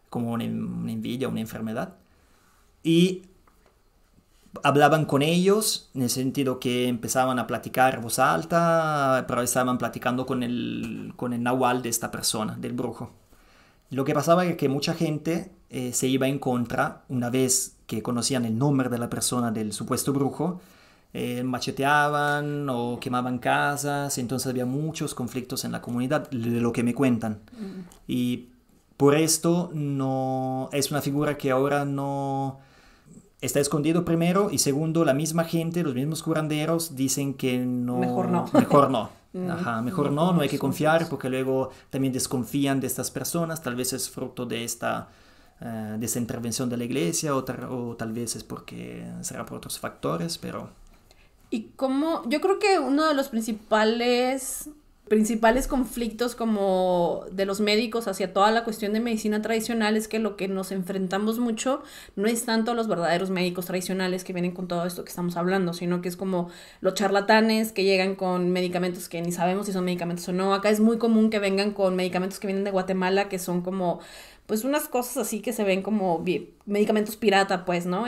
Speaker 2: Como una envidia, una enfermedad. Y hablaban con ellos, en el sentido que empezaban a platicar en voz alta, pero estaban platicando con el nahual de esta persona, del brujo. Lo que pasaba era que mucha gente se iba en contra una vez que conocían el nombre de la persona del supuesto brujo, macheteaban o quemaban casas, entonces había muchos conflictos en la comunidad, de lo que me cuentan. Y Por esto no es una figura que ahora no está escondido primero y segundo, la misma gente, los mismos curanderos dicen que no.
Speaker 1: Mejor no.
Speaker 2: Mejor no. Ajá, mejor no hay que confiar
Speaker 1: Eso.
Speaker 2: porque luego también desconfían de estas personas, tal vez es fruto de esta intervención de la iglesia o tal vez es porque será por otros factores, pero...
Speaker 1: Y como, yo creo que uno de los principales conflictos como de los médicos hacia toda la cuestión de medicina tradicional es que lo que nos enfrentamos mucho no es tanto los verdaderos médicos tradicionales que vienen con todo esto que estamos hablando, sino que es como los charlatanes que llegan con medicamentos que ni sabemos si son medicamentos o no. Acá es muy común que vengan con medicamentos que vienen de Guatemala, que son como pues unas cosas así que se ven como medicamentos pirata, pues, ¿no?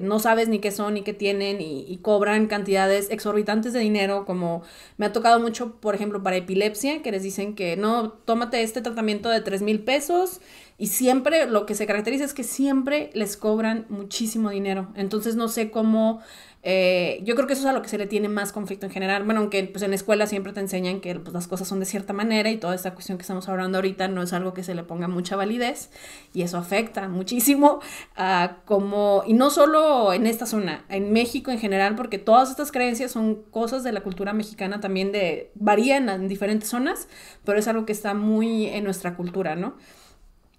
Speaker 1: No sabes ni qué son ni qué tienen y cobran cantidades exorbitantes de dinero, como me ha tocado mucho, por ejemplo, para epilepsia, que les dicen que no, tómate este tratamiento de 3,000 pesos y siempre lo que se caracteriza es que siempre les cobran muchísimo dinero. Entonces no sé cómo... yo creo que eso es a lo que se le tiene más conflicto en general. Bueno, aunque pues en la escuela siempre te enseñan que pues, las cosas son de cierta manera y toda esta cuestión que estamos hablando ahorita no es algo que se le ponga mucha validez y eso afecta muchísimo a cómo, y no solo en esta zona, en México en general, porque todas estas creencias son cosas de la cultura mexicana también varían en diferentes zonas, pero es algo que está muy en nuestra cultura, ¿no?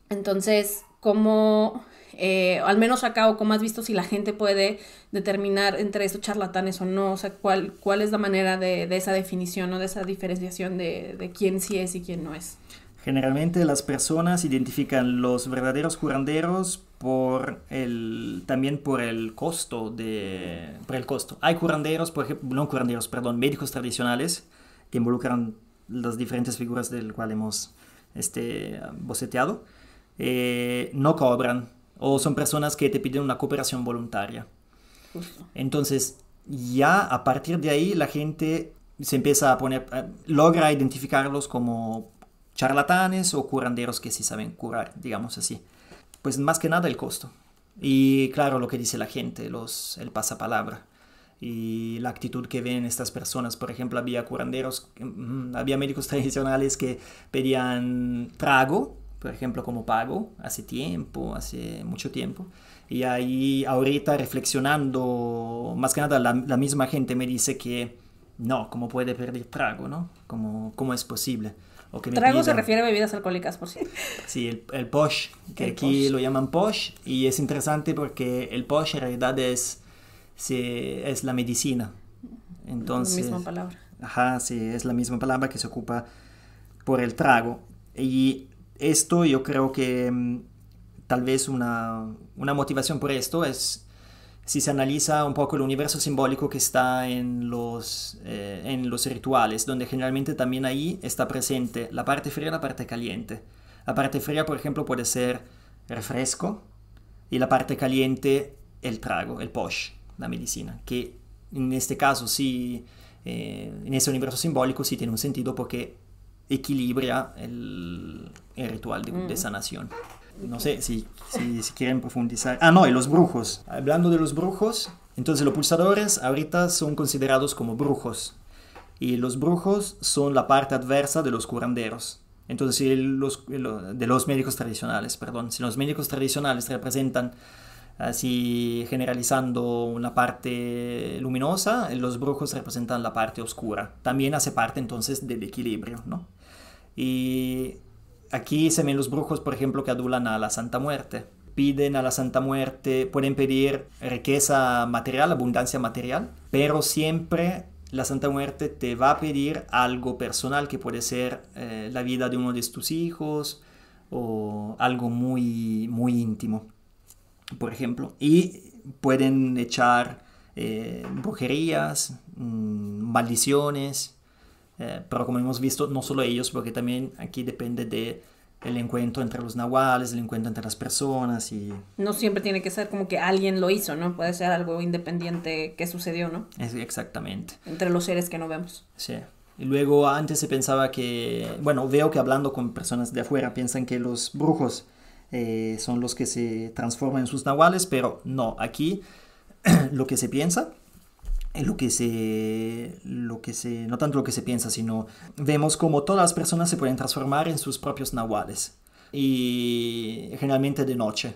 Speaker 1: Entonces, ¿cómo... al menos acá, o cómo has visto si la gente puede determinar entre estos charlatanes o no? O sea, ¿cuál es la manera de esa definición o de esa diferenciación de quién sí es y quién no es?
Speaker 2: Generalmente las personas identifican los verdaderos curanderos también por el costo. Hay curanderos, por ejemplo, no curanderos, perdón, médicos tradicionales que involucran las diferentes figuras del cual hemos boceteado. No cobran o son personas que te piden una cooperación voluntaria.
Speaker 1: Justo.
Speaker 2: Entonces, ya a partir de ahí la gente se empieza a logra identificarlos como charlatanes o curanderos que sí saben curar, digamos así. Pues más que nada el costo. Y claro, lo que dice la gente, el pasapalabra. Y la actitud que ven estas personas. Por ejemplo, había había médicos tradicionales que pedían trago, por ejemplo, como pago, hace mucho tiempo. Y ahí, ahorita reflexionando, más que nada, la misma gente me dice que no, ¿cómo puede pedir trago, no? ¿Cómo es posible? O que
Speaker 1: Trago se refiere a bebidas alcohólicas, por cierto.
Speaker 2: Sí, el posh, que aquí lo llaman posh, y es interesante porque el posh en realidad es la medicina. Entonces,
Speaker 1: la misma palabra.
Speaker 2: Ajá, sí, es la misma palabra que se ocupa por el trago. Y esto yo creo que tal vez una motivación por esto es si se analiza un poco el universo simbólico que está en los rituales, donde generalmente también ahí está presente la parte fría y la parte caliente. La parte fría, por ejemplo, puede ser refresco y la parte caliente el trago, el posh, la medicina, que en este caso sí, en ese universo simbólico sí tiene un sentido porque equilibra el ritual de sanación. No sé si quieren profundizar. Ah, no, y los brujos. Hablando de los brujos, entonces los pulsadores ahorita son considerados como brujos. Y los brujos son la parte adversa de los curanderos. Entonces, de los médicos tradicionales, perdón. Si los médicos tradicionales representan, así generalizando, una parte luminosa, los brujos representan la parte oscura. También hace parte entonces del equilibrio, ¿no? Y aquí se ven los brujos, por ejemplo, que adulan a la Santa Muerte. Piden a la Santa Muerte, pueden pedir riqueza material, abundancia material, pero siempre la Santa Muerte te va a pedir algo personal, que puede ser la vida de uno de tus hijos o algo muy, muy íntimo, por ejemplo. Y pueden echar brujerías, maldiciones. Pero como hemos visto, no solo ellos, porque también aquí depende del encuentro entre los nahuales, el encuentro entre las personas y...
Speaker 1: No siempre tiene que ser como que alguien lo hizo, ¿no? Puede ser algo independiente que sucedió, ¿no?
Speaker 2: Exactamente.
Speaker 1: Entre los seres que no vemos.
Speaker 2: Sí. Y luego antes se pensaba que... Bueno, veo que hablando con personas de afuera piensan que los brujos son los que se transforman en sus nahuales, pero no, aquí lo que se piensa... no tanto lo que se piensa, sino vemos como todas las personas se pueden transformar en sus propios nahuales. y generalmente de noche.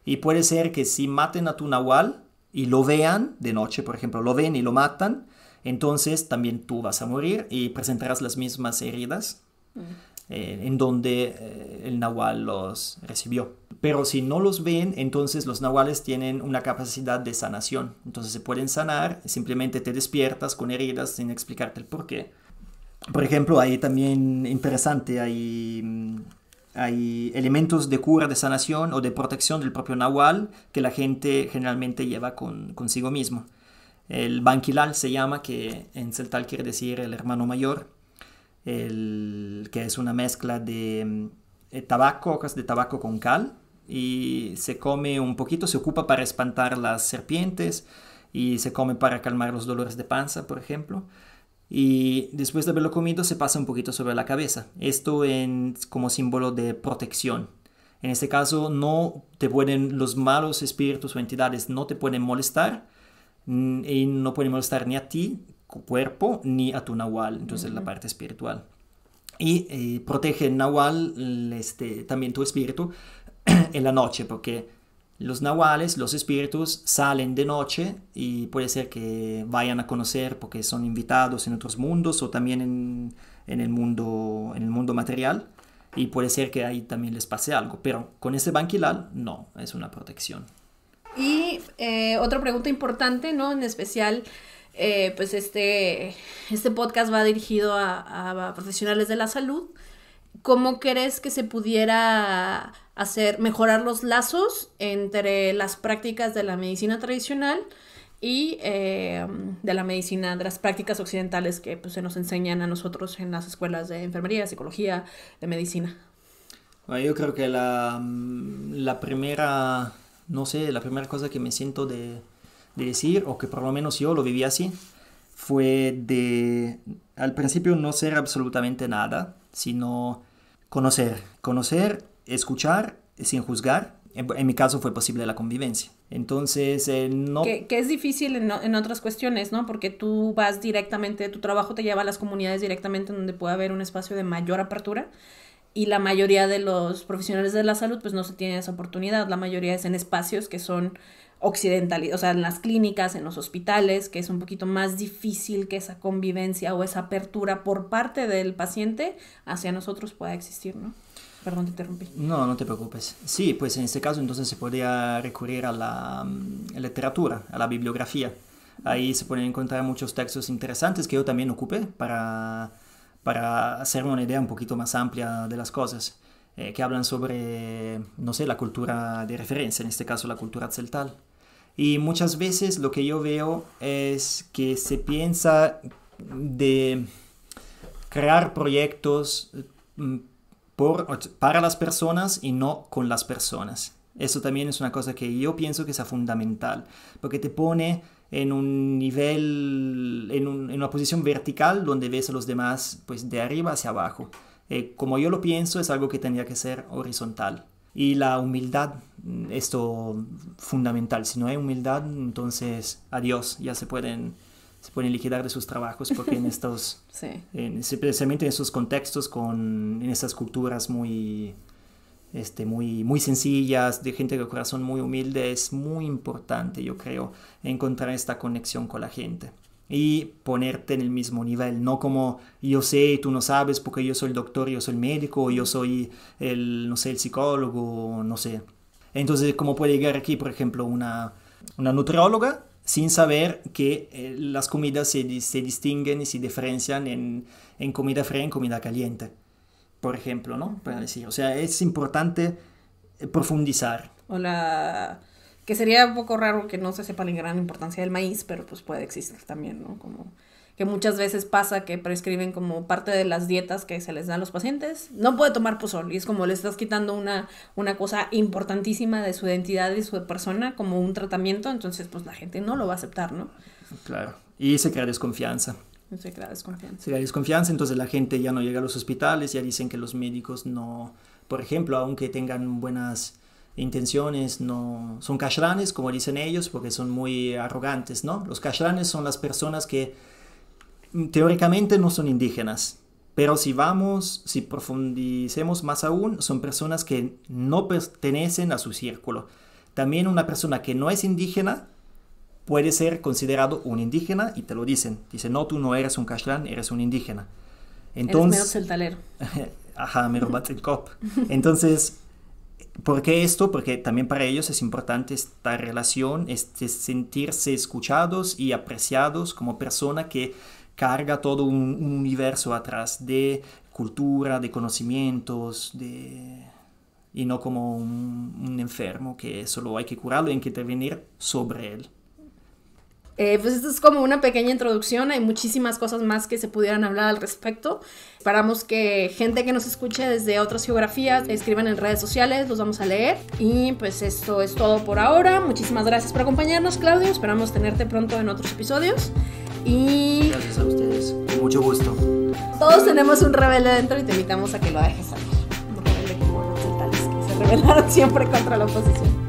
Speaker 2: Y puede ser que si maten a tu nahual y lo vean de noche, por ejemplo, lo ven y lo matan, entonces también tú vas a morir y presentarás las mismas heridas en donde el nahual los recibió. Pero si no los ven, entonces los nahuales tienen una capacidad de sanación. Entonces se pueden sanar, simplemente te despiertas con heridas sin explicarte el por qué. Por ejemplo, hay también interesante, hay elementos de cura, de sanación o de protección del propio nahual que la gente generalmente lleva consigo mismo. El banquilal se llama, que en celtal quiere decir el hermano mayor, que es una mezcla de tabaco, hojas de tabaco con cal, y se come un poquito, se ocupa para espantar las serpientes y se come para calmar los dolores de panza, por ejemplo. Y después de haberlo comido se pasa un poquito sobre la cabeza. Esto como símbolo de protección. En este caso los malos espíritus o entidades no te pueden molestar y no pueden molestar ni a ti, cuerpo, ni a tu nahual, entonces la parte espiritual. Y protege el nahual, también tu espíritu, en la noche, porque los nahuales, los espíritus, salen de noche y puede ser que vayan a conocer porque son invitados en otros mundos o también en el mundo material, y puede ser que ahí también les pase algo, pero con este banquilal no, es una protección.
Speaker 1: Y otra pregunta importante, ¿no? En especial, pues este podcast va dirigido a profesionales de la salud. ¿Cómo crees que se pudiera mejorar los lazos entre las prácticas de la medicina tradicional y de las prácticas occidentales que pues, se nos enseñan a nosotros en las escuelas de enfermería, psicología, de medicina?
Speaker 2: Bueno, yo creo que la primera cosa que me siento de decir, o que por lo menos yo lo viví así, fue de al principio no ser absolutamente nada, sino conocer, escuchar sin juzgar. En mi caso fue posible la convivencia. Entonces, no...
Speaker 1: Que es difícil en otras cuestiones, ¿no? Porque tú vas directamente, tu trabajo te lleva a las comunidades directamente donde puede haber un espacio de mayor apertura, y la mayoría de los profesionales de la salud pues no se tienen esa oportunidad. La mayoría es en espacios que son occidentales, o sea, en las clínicas, en los hospitales, que es un poquito más difícil que esa convivencia o esa apertura por parte del paciente hacia nosotros pueda existir, ¿no? Perdón, te interrumpí.
Speaker 2: No, no te preocupes. Sí, pues en este caso entonces se podría recurrir a la literatura, a la bibliografía. Ahí se pueden encontrar muchos textos interesantes que yo también ocupé para hacer una idea un poquito más amplia de las cosas, que hablan sobre, no sé, la cultura de referencia, en este caso la cultura celtal. Y muchas veces lo que yo veo es que se piensa de crear proyectos para las personas y no con las personas. Eso también es una cosa que yo pienso que es fundamental, porque te pone en un nivel, en una posición vertical donde ves a los demás pues de arriba hacia abajo. Como yo lo pienso, es algo que tendría que ser horizontal. Y la humildad, esto fundamental. Si no hay humildad, entonces adiós, ya se pueden liquidar de sus trabajos, porque en estos,
Speaker 1: sí.
Speaker 2: Especialmente en estos contextos, en estas culturas muy sencillas, de gente de corazón muy humilde, es muy importante, yo creo, encontrar esta conexión con la gente y ponerte en el mismo nivel, no como yo sé y tú no sabes porque yo soy el doctor, yo soy el médico, o yo soy el psicólogo, no sé. Entonces, ¿cómo puede llegar aquí, por ejemplo, una nutrióloga sin saber que las comidas se distinguen y se diferencian en comida fría y en comida caliente? Por ejemplo, ¿no? Para decir, o sea, es importante profundizar.
Speaker 1: Que sería un poco raro que no se sepa la gran importancia del maíz, pero pues puede existir también, ¿no? Como que muchas veces pasa que prescriben como parte de las dietas que se les dan a los pacientes. No puede tomar pozol, y es como le estás quitando una cosa importantísima de su identidad y su persona como un tratamiento, entonces pues la gente no lo va a aceptar, ¿no?
Speaker 2: Claro, y se crea desconfianza. Se crea desconfianza, entonces la gente ya no llega a los hospitales, ya dicen que los médicos no, por ejemplo, aunque tengan buenas intenciones, no son kashlanes, como dicen ellos, porque son muy arrogantes, ¿no? Los kashlanes son las personas que teóricamente no son indígenas, Pero si profundicemos más aún, son personas que no pertenecen a su círculo. También una persona que no es indígena puede ser considerado un indígena y te lo dicen. Dicen, no, tú no eres un cashlán, eres un indígena. Entonces,
Speaker 1: eres mero celtalero.
Speaker 2: Ajá, mero Batzilkop. Entonces, ¿por qué esto? Porque también para ellos es importante esta relación, sentirse escuchados y apreciados como persona que carga todo un universo atrás de cultura, de conocimientos, y no como un enfermo que solo hay que curarlo y hay que intervenir sobre él.
Speaker 1: Pues esto es como una pequeña introducción, hay muchísimas cosas más que se pudieran hablar al respecto. Esperamos que gente que nos escuche desde otras geografías escriban en redes sociales, los vamos a leer. Y pues esto es todo por ahora. Muchísimas gracias por acompañarnos, Claudio, esperamos tenerte pronto en otros episodios. Y
Speaker 2: gracias a ustedes, con mucho gusto.
Speaker 1: Todos tenemos un rebelde dentro y te invitamos a que lo dejes salir. Un rebelde como los celtales que se rebelaron siempre contra la oposición.